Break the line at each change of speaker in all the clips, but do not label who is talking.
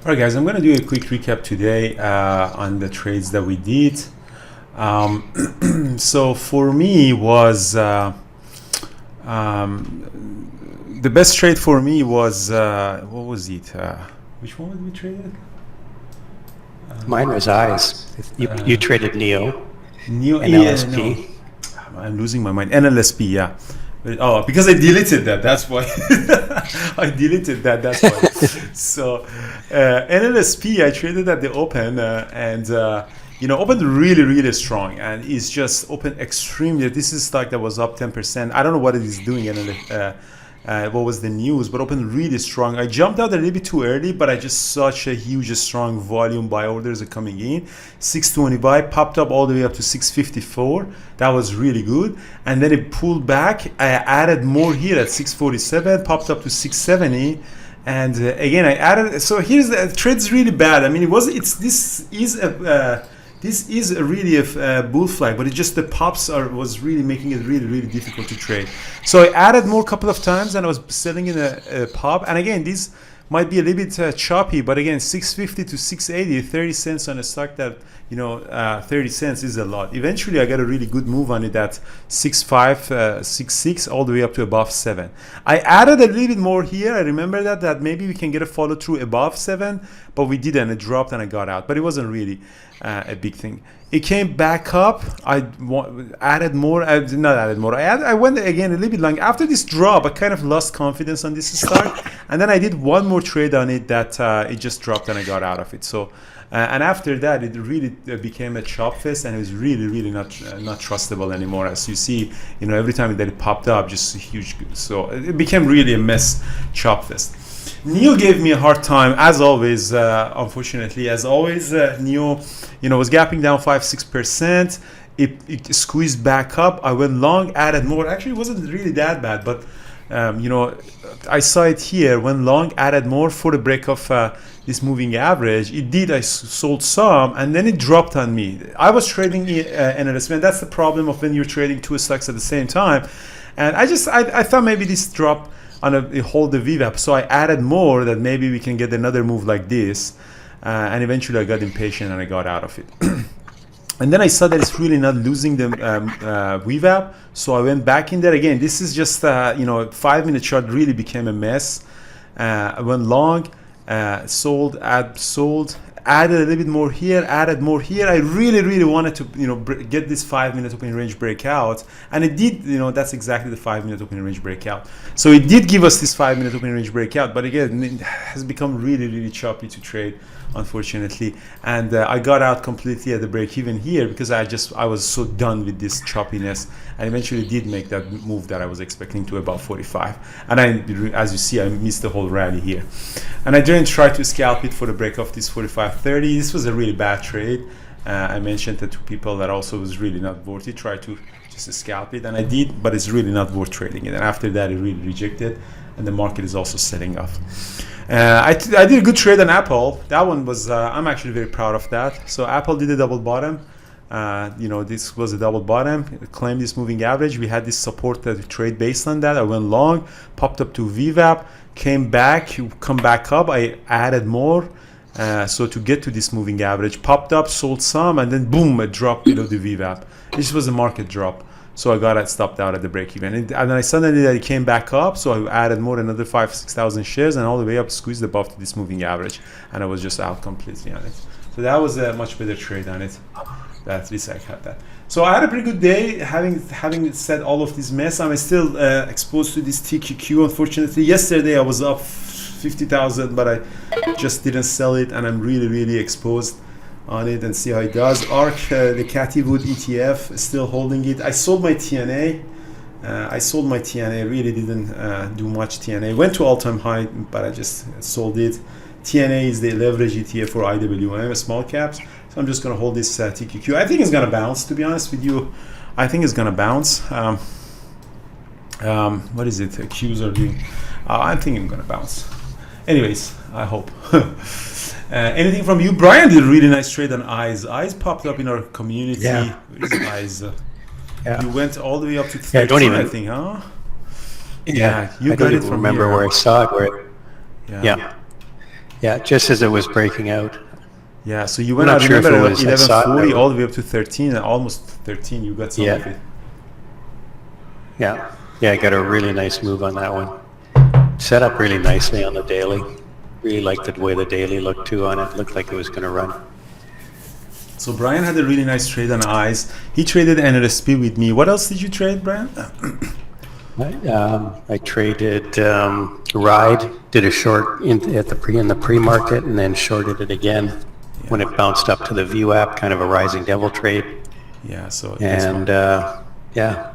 All right, guys, I'm going to do a quick recap today on the trades that we did. So for me was the best trade for me was what was it? Which one did we trade?
Mine was eyes. You traded NIO.
NIO,
NLSP.
No. I'm losing my mind. NLSP, yeah. Oh, because I deleted that. That's why. I deleted that. That's why. So NLSP, I traded at the open and opened really strong, and it's just opened extremely. This is stock that was up 10%. I don't know what it is doing. What was the news, but opened really strong. I jumped out a little bit too early, but I just such a huge, strong volume buy orders are coming in. 625 popped up all the way up to 654. That was really good, and then it pulled back. I added more here at 647, popped up to 670, and again I added. So here's the trade's really bad. I mean, this is really a bull flag, but it just the pops was really making it really difficult to trade. So I added more couple of times, and I was selling in a pop. And again, this might be a little bit choppy, but again, 650 to 680, 30 cents on a stock that 30 cents is a lot. Eventually, I got a really good move on it at 6.5, 6.6, all the way up to above 7. I added a little bit more here. I remember that maybe we can get a follow through above 7, but we didn't. It dropped and I got out, but it wasn't really a big thing. It came back up. I added more. I did not added more. I went again a little bit long. After this drop, I kind of lost confidence on this stock, and then I did one more trade on it that it just dropped and I got out of it. So. And after that, it really became a chop fest, and it was really not trustable anymore. As you see, every time that it popped up, just a huge. So it became really a mess chop fest. NIO gave me a hard time, as always. Unfortunately, as always, NIO, was gapping down 5-6%. It squeezed back up. I went long, added more. Actually, it wasn't really that bad, but I saw it here. Went long, added more for the break of this moving average. It did. I sold some, and then it dropped on me. I was trading NLSP, and that's the problem of when you're trading two stocks at the same time. And I thought maybe this drop on hold the VWAP, so I added more that maybe we can get another move like this. And eventually, I got impatient and I got out of it. And then I saw that it's really not losing the VWAP, so I went back in there again. This is just 5-minute chart really became a mess. I went long, sold, added a little bit more here, added more here. I really wanted to get this 5-minute opening range breakout, and it did. That's exactly the 5-minute opening range breakout. So it did give us this 5-minute opening range breakout, but again, it has become really choppy to trade, unfortunately. And I got out completely at the break even here because I was so done with this choppiness, and eventually did make that move that I was expecting to about 45. And as you see, I missed the whole rally here. And I didn't try to scalp it for the break of this 45.30. This was a really bad trade. I mentioned that to people that also was really not worth it. Try to just scalp it, and I did, but it's really not worth trading it. And after that, it really rejected, and the market is also selling off. I did a good trade on Apple. That one was I'm actually very proud of that. So Apple did a double bottom. This was a double bottom. It claimed this moving average. We had this support that we trade based on that. I went long, popped up to VWAP, came back, come back up. I added more. So to get to this moving average, popped up, sold some, and then boom, it dropped below the VWAP. This was a market drop. So I got it stopped out at the break even. And then I suddenly that it came back up, so I added more than another 5,000-6,000 shares, and all the way up, squeezed above to this moving average, and I was just out completely on it. So that was a much better trade on it. At least I had that. So I had a pretty good day, having said all of this mess. I'm still exposed to this TQQ, unfortunately. Yesterday I was up 50,000, but I just didn't sell it, and I'm really exposed on it, and see how it does. ARK, the Cathy Wood ETF, still holding it. I sold my TNA. Really didn't do much TNA. Went to all-time high, but I just sold it. TNA is the leverage ETF for IWM, small caps. So I'm just going to hold this TQQ. I think it's going to bounce, to be honest with you. I think it's going to bounce. What is it? Qs are doing. I think I'm going to bounce. Anyways, I hope. Anything from you? Brian did a really nice trade on eyes. Eyes popped up in our community.
Yeah.
Where is eyes?
Yeah.
You went all the way up to 13, I think, huh?
Yeah.
You
I
got
don't
it
even
from
remember
here.
where I saw it.
Yeah.
Yeah, just as it was breaking out.
Yeah, so you went
I'm
out,
not sure if
remember,
it was, I saw it
1140
there.
all the way up to 13, and almost 13, you got some of it.
Yeah, yeah, I got a really nice move on that one. Set up really nicely on the daily. Really liked the way the daily looked too on it. Looked like it was going to run.
So Brian had a really nice trade on eyes. He traded NLSP with me. What else did you trade, Brian?
I traded Ride, did a short in the pre-market, and then shorted it again when it bounced up to the VWAP, kind of a rising devil trade.
Yeah, so
And yeah.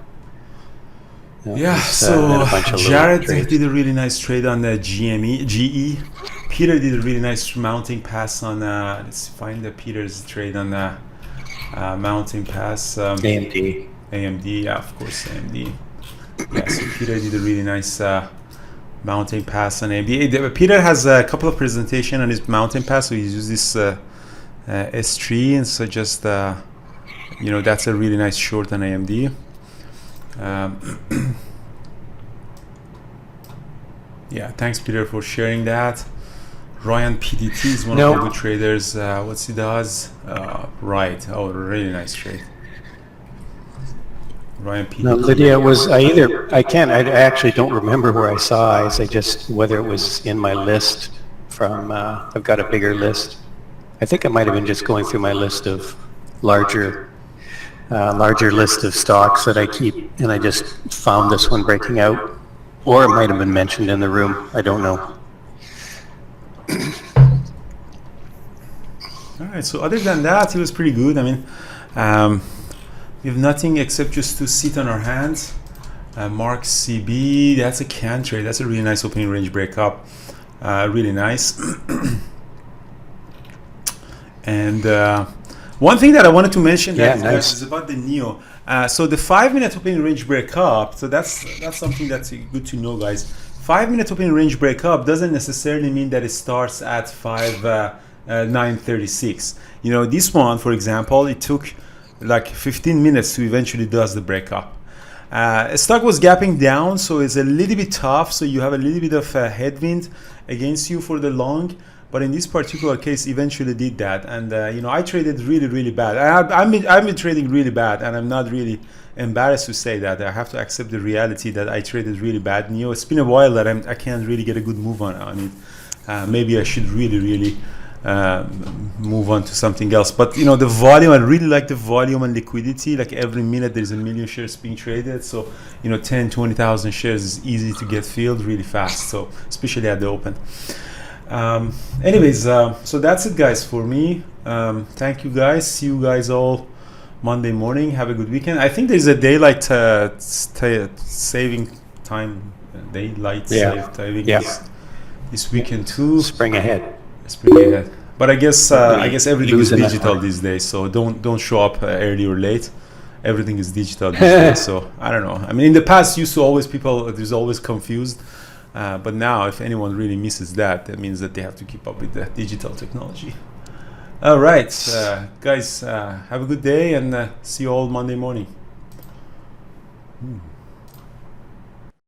Yeah, so Jared did a really nice trade on the GE. Peter did a really nice mounting pass on, let's find the Peter's trade on the mounting pass.
AMD.
AMD, yeah, of course, AMD. Yeah, so Peter did a really nice mounting pass on AMD. Peter has a couple of presentations on his mounting pass, so he's used this S3, and so just, that's a really nice short on AMD. Yeah, thanks Peter for sharing that. Ryan PDT is one of the good traders. What's he does? Right. Oh, really nice trade. Ryan PDT.
No, Lydia I actually don't remember where I saw eyes. Whether it was in my list from, I've got a bigger list. I think I might have been just going through my list of larger list of stocks that I keep, and I just found this one breaking out, or it might have been mentioned in the room. I don't know.
All right, so other than that, it was pretty good. I mean, we have nothing except just to sit on our hands. Mark CB, that's a can trade. That's a really nice opening range breakup. Really nice. And one thing that I wanted to mention is about the NIO. So the 5-minute opening range breakup, so that's something that's good to know, guys. 5-minute opening range breakup doesn't necessarily mean that it starts at 9:36. This one, for example, it took like 15 minutes to eventually does the breakup. Stock was gapping down, so it's a little bit tough. So you have a little bit of headwind against you for the long. But in this particular case, eventually did that, and I traded really, really bad. I've been trading really bad, and I'm not really embarrassed to say that. I have to accept the reality that I traded really bad. It's been a while that I can't really get a good move on it. Maybe I should really, really move on to something else. But the volume, I really like the volume and liquidity. Like every minute, there's a million shares being traded. So 10, 20,000 shares is easy to get filled really fast. So especially at the open. Anyways, so that's it, guys, for me. Thank you, guys. See you guys all Monday morning. Have a good weekend. I think there's a daylight saving time, saving this weekend too.
Spring ahead.
But I guess everything is digital these days. So don't show up early or late. Everything is digital these days. So I don't know. I mean, in the past, there's always confused. But now, if anyone really misses that means that they have to keep up with the digital technology. All right, guys, have a good day, and see you all Monday morning.